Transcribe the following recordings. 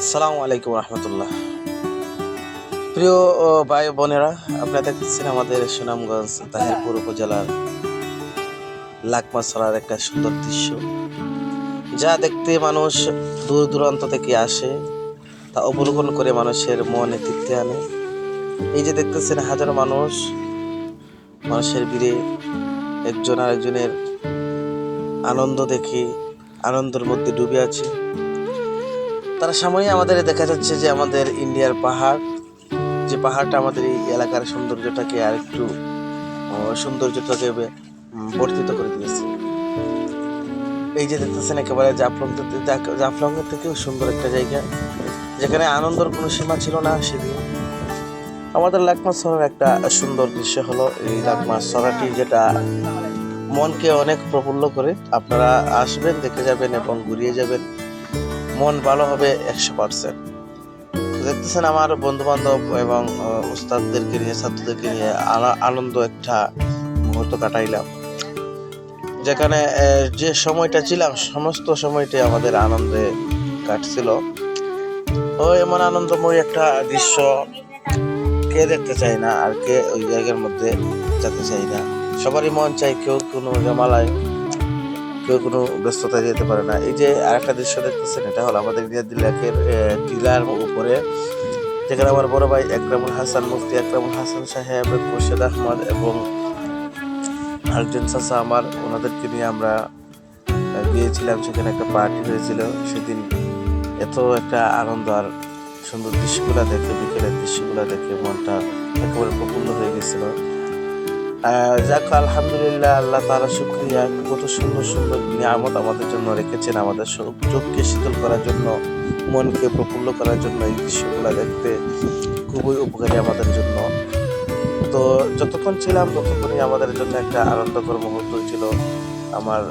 আসসালামু আলাইকুম রহমতুল্লাহ। প্রিয় ভাই বোনেরা, আপনারা দেখতেছেন আমাদের সুনামগঞ্জ তাহিরপুর উপজেলার লাকমাছড়ার একটা সুন্দর দৃশ্য, যা দেখতে মানুষ দূর দূরান্ত থেকে আসে, তা অবলোকন করে মানুষের মনে তৃপ্তি আনে। এই যে দেখতেছেন হাজারো মানুষের ভিড়ে একজন আরেকজনের আনন্দ দেখে আনন্দের মধ্যে ডুবে আছে। তার সামনে আমাদের দেখা যাচ্ছে যে আমাদের ইন্ডিয়ার পাহাড়, যে পাহাড়টা আমাদের এই এলাকার সৌন্দর্যটাকে আরেকটু সৌন্দর্যটাকে বর্ধিত করে দিয়েছে। এই যে দেখতেছেন একেবারে জাফলং থেকেও সুন্দর একটা জায়গা, যেখানে আনন্দের কোনো সীমা ছিল না সেদিন। আমাদের লাকমাছড়ার একটা সুন্দর দৃশ্য হলো এই লাকমাছড়াটি, যেটা মনকে অনেক প্রফুল্ল করে। আপনারা আসবেন, দেখে যাবেন এবং ঘুরিয়ে যাবেন, মন ভালো হবে 100%। দেখতেছেন আমার বন্ধু বান্ধব এবং উস্তাদদেরকে নিয়ে, ছাত্রদেরকে নিয়ে আনন্দ একটা মুহূর্ত কাটাইলাম, যেখানে যে সময়টা ছিলাম সমস্ত সময়টাই আমাদের আনন্দে কাটছিল। তো এমন আনন্দময় একটা দৃশ্য কে দেখতে চায় না, আর কে ওই জায়গার মধ্যে যেতে চায় না। সবারই মন চায়, কেউ কোনো জামালায়, কেউ কোনো ব্যস্ততায় যেতে পারে না। এই যে আরেকটা দৃশ্য দেখতেছেন, এটা হলো আমাদের লেকের টিলার উপরে, যেখানে আমার বড় ভাই একরামুল হাসান, মুফতি একরামুল হাসান সাহেব, খুরশেদ আহমদ এবং আরেকজন চাচা আমার, ওনাদেরকে নিয়ে আমরা গিয়েছিলাম। সেখানে একটা পার্টি হয়েছিল সেদিন। এত একটা আনন্দ আর সুন্দর দৃশ্যগুলা দেখে, বিকেলের দৃশ্যগুলা দেখে মনটা একেবারে প্রফুল্ল হয়ে গেছিল। যাক, আলহামদুলিল্লাহ, আল্লাহ তাআলা শুকরিয়া, কত সুন্দর সুন্দর নিয়ামত আমাদের জন্য রেখেছেন, আমাদের চোখকে শীতল করার জন্য, মনকে প্রফুল্ল করার জন্য। এই দৃশ্যগুলা দেখতে খুবই উপকারী আমাদের জন্য। তো যতক্ষণ ছিলাম ততক্ষণই আমাদের জন্য একটা আনন্দকর মুহূর্ত ছিল। আমার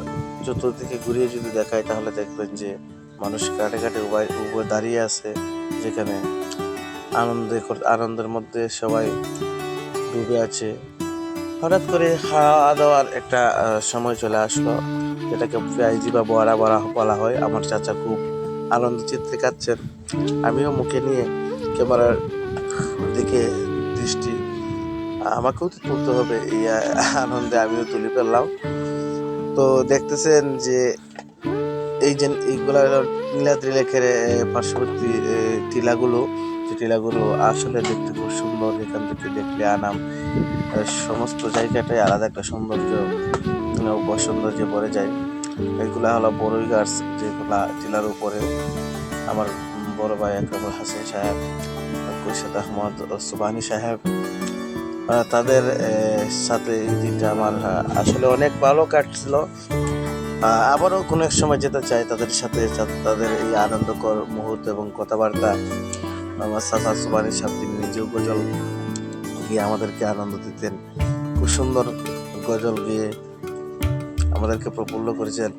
চতুর্দিকে ঘুরিয়ে যদি দেখাই তাহলে দেখবেন যে মানুষ কাটে কাটে উভয় দাঁড়িয়ে আছে, যেখানে আনন্দের মধ্যে সবাই ডুবে আছে। হঠাৎ করে খাওয়া দাওয়ার একটা সময় চলে আসলো, যেটাকে পেঁয়াজি বা বলা হয়। আমার চাচা খুব আনন্দ চিত্রে কাটছেন, আমিও মুখে নিয়ে ক্যামেরার দিকে দৃষ্টি, আমাকেও তো তুলতে হবে, এই আনন্দে আমিও তুলে ফেললাম। তো দেখতেছেন যে এইগুলা নীলাদ্রি লেকের পার্শ্ববর্তী টিলাগুলো, যে টিলাগুলো আসলে দেখতে খুব সুন্দর। এখান থেকে দেখলে সমস্ত জায়গাটাই আলাদা একটা সৌন্দর্য, সৌন্দর্যে ভরে যায়। এগুলা হলো বড়ই গাছ, যেগুলা টিলার উপরে। আমার বড় ভাই একরামুল হাসান সাহেব, খুরশেদ আহমদ, সুবানি সাহেব, তাদের সাথে এই দিনটা আমার আসলে অনেক ভালো কাটছিল। আবারও কোনো এক সময় যেতে চাই তাদের সাথে, তাদের এই আনন্দকর মুহূর্ত এবং কথাবার্তা। আমার চাচা সুবানি সাহেব, তিনি নিজেও গজল গিয়ে আমাদেরকে আনন্দ দিতেন, খুব সুন্দর গজল গিয়ে আমাদেরকে প্রফুল্ল করেছেন।